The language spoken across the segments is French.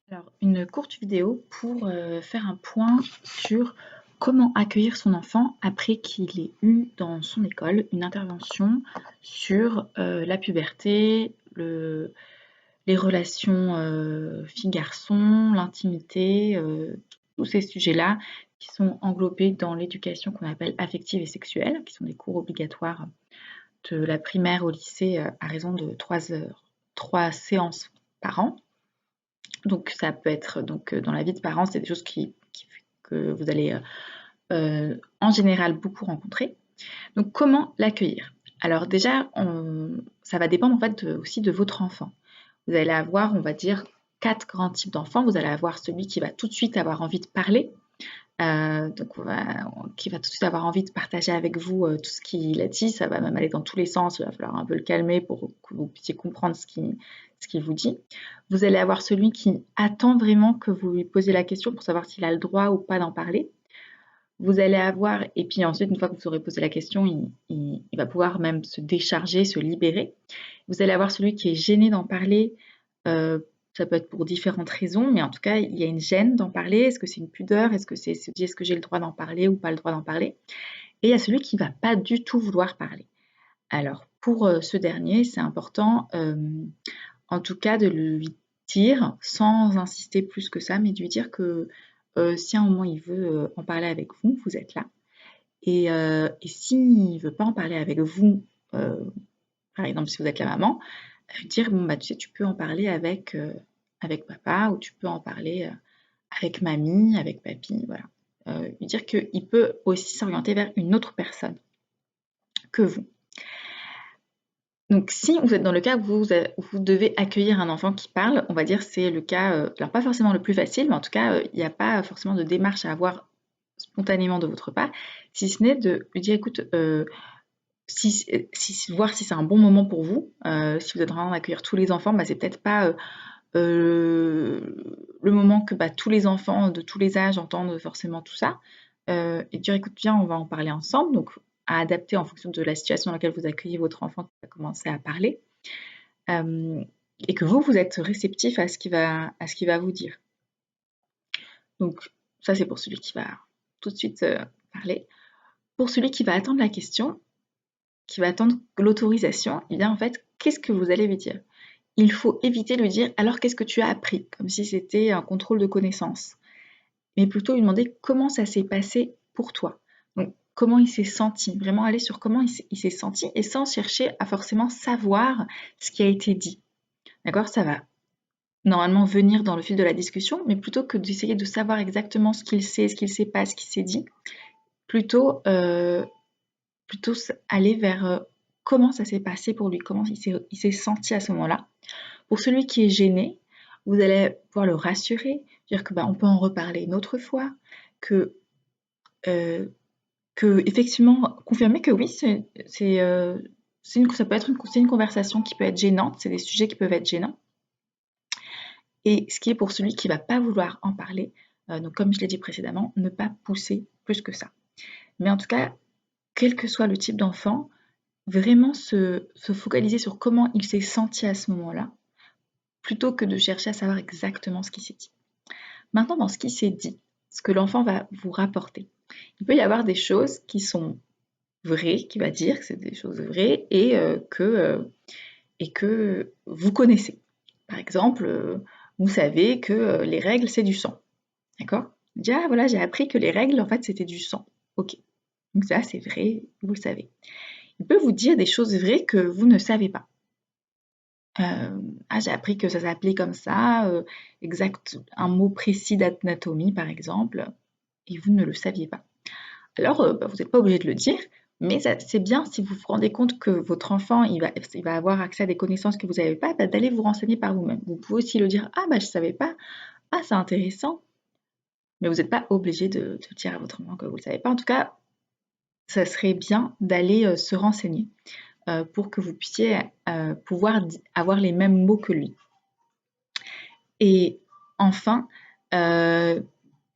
Alors, une courte vidéo pour faire un point sur comment accueillir son enfant après qu'il ait eu dans son école une intervention sur la puberté, les relations filles-garçons, l'intimité, tous ces sujets-là qui sont englobés dans l'éducation qu'on appelle affective et sexuelle, qui sont des cours obligatoires de la primaire au lycée à raison de 3 séances par an. Donc ça peut être dans la vie de parents, c'est des choses que vous allez en général beaucoup rencontrer. Donc comment l'accueillir? Alors déjà, ça va dépendre en fait aussi de votre enfant. Vous allez avoir, on va dire, 4 grands types d'enfants. Vous allez avoir celui qui va tout de suite avoir envie de parler, qui va tout de suite avoir envie de partager avec vous tout ce qu'il a dit. Ça va même aller dans tous les sens. Il va falloir un peu le calmer pour que vous puissiez comprendre ce qu'il vous dit. Vous allez avoir celui qui attend vraiment que vous lui posiez la question pour savoir s'il a le droit ou pas d'en parler. Vous allez avoir, et puis ensuite, une fois que vous aurez posé la question, il va pouvoir même se décharger, se libérer. Vous allez avoir celui qui est gêné d'en parler. euh, Ça peut être pour différentes raisons, mais en tout cas, il y a une gêne d'en parler. Est-ce que c'est une pudeur? Est-ce que c'est se dire est-ce que j'ai le droit d'en parler ou pas le droit d'en parler? Et il y a celui qui va pas du tout vouloir parler. Alors, pour ce dernier, c'est important, en tout cas, de lui dire, sans insister plus que ça, mais de lui dire que si à un moment il veut en parler avec vous, vous êtes là. Et s'il ne veut pas en parler avec vous, euh, par exemple, si vous êtes la maman, lui dire, bon, bah, tu sais, tu peux en parler avec papa ou tu peux en parler avec mamie, avec papy, voilà. Lui dire qu'il peut aussi s'orienter vers une autre personne que vous. Donc, si vous êtes dans le cas où vous devez accueillir un enfant qui parle, on va dire c'est le cas, alors pas forcément le plus facile, mais en tout cas, il n'y a pas forcément de démarche à avoir spontanément de votre part, si ce n'est de lui dire écoute, voir si c'est un bon moment pour vous. Si vous êtes en train d'accueillir tous les enfants, bah, c'est peut-être pas le moment que tous les enfants de tous les âges entendent forcément tout ça. Et dire écoute, viens, on va en parler ensemble. Donc, à adapter en fonction de la situation dans laquelle vous accueillez votre enfant qui va commencer à parler. Et que vous êtes réceptif à ce qu'il va vous dire. Donc, ça, c'est pour celui qui va tout de suite parler. Pour celui qui va attendre la question, qui va attendre l'autorisation, eh bien, en fait, qu'est-ce que vous allez lui dire? Il faut éviter de lui dire alors qu'est-ce que tu as appris, comme si c'était un contrôle de connaissances, mais plutôt lui demander comment ça s'est passé pour toi. Donc, comment il s'est senti, vraiment aller sur comment il s'est senti et sans chercher à forcément savoir ce qui a été dit. D'accord? Ça va normalement venir dans le fil de la discussion, mais plutôt que d'essayer de savoir exactement ce qu'il sait, ce qu'il ne sait pas, ce qui s'est dit, plutôt, plutôt aller vers comment ça s'est passé pour lui, comment il s'est senti à ce moment-là. Pour celui qui est gêné, vous allez pouvoir le rassurer, dire que on peut en reparler une autre fois, que, effectivement, confirmer que oui, ça peut être c'est une conversation qui peut être gênante, c'est des sujets qui peuvent être gênants. Et ce qui est pour celui qui ne va pas vouloir en parler, donc comme je l'ai dit précédemment, ne pas pousser plus que ça. Mais en tout cas, quel que soit le type d'enfant, vraiment se focaliser sur comment il s'est senti à ce moment-là, plutôt que de chercher à savoir exactement ce qui s'est dit. Maintenant, dans ce qui s'est dit, ce que l'enfant va vous rapporter, il peut y avoir des choses qui sont vraies, qui va dire que c'est des choses vraies et que vous connaissez. Par exemple, vous savez que les règles, c'est du sang. D'accord? Il dit, ah voilà, j'ai appris que les règles, en fait, c'était du sang. Ok. Donc ça, c'est vrai, vous le savez. Il peut vous dire des choses vraies que vous ne savez pas. Ah, j'ai appris que ça s'appelait comme ça, exact, un mot précis d'anatomie, par exemple, et vous ne le saviez pas. Alors, vous n'êtes pas obligé de le dire, mais c'est bien si vous vous rendez compte que votre enfant, il va avoir accès à des connaissances que vous n'avez pas, d'aller vous renseigner par vous-même. Vous pouvez aussi le dire, ah bah je ne savais pas, ah c'est intéressant, mais vous n'êtes pas obligé de dire à votre enfant que vous ne le savez pas. En tout cas, ça serait bien d'aller se renseigner pour que vous puissiez pouvoir avoir les mêmes mots que lui. Et enfin,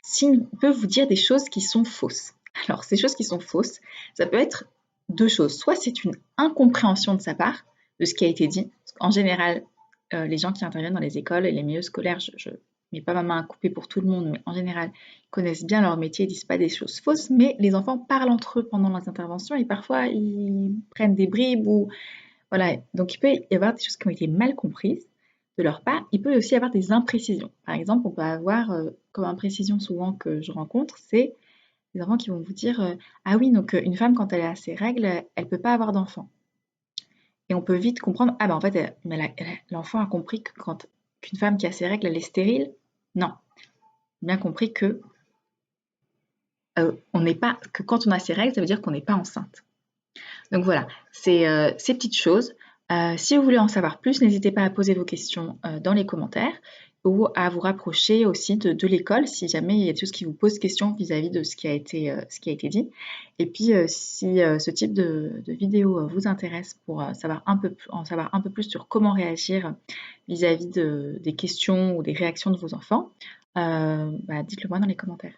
s'il peut vous dire des choses qui sont fausses. Alors, ces choses qui sont fausses, ça peut être deux choses. Soit c'est une incompréhension de sa part de ce qui a été dit. En général, les gens qui interviennent dans les écoles et les milieux scolaires, je mais pas ma main à couper pour tout le monde, mais en général, ils connaissent bien leur métier, ils disent pas des choses fausses, mais les enfants parlent entre eux pendant les interventions et parfois ils prennent des bribes ou voilà. Donc il peut y avoir des choses qui ont été mal comprises de leur part. Il peut aussi y avoir des imprécisions. Par exemple, on peut avoir comme imprécision souvent que je rencontre, c'est des enfants qui vont vous dire ah oui, donc une femme quand elle a ses règles, elle peut pas avoir d'enfant. Et on peut vite comprendre, ah ben en fait, l'enfant a compris que quand qu'une femme qui a ses règles, elle est stérile. Non, bien compris que on n'est pas que quand on a ses règles, ça veut dire qu'on n'est pas enceinte. Donc voilà, c'est ces petites choses. Si vous voulez en savoir plus, n'hésitez pas à poser vos questions dans les commentaires ou à vous rapprocher aussi de l'école si jamais il y a des choses qui vous posent question vis-à-vis de ce qui a été dit. Et puis si ce type de vidéo vous intéresse pour en savoir un peu plus sur comment réagir vis-à-vis des questions ou des réactions de vos enfants, dites-le moi dans les commentaires.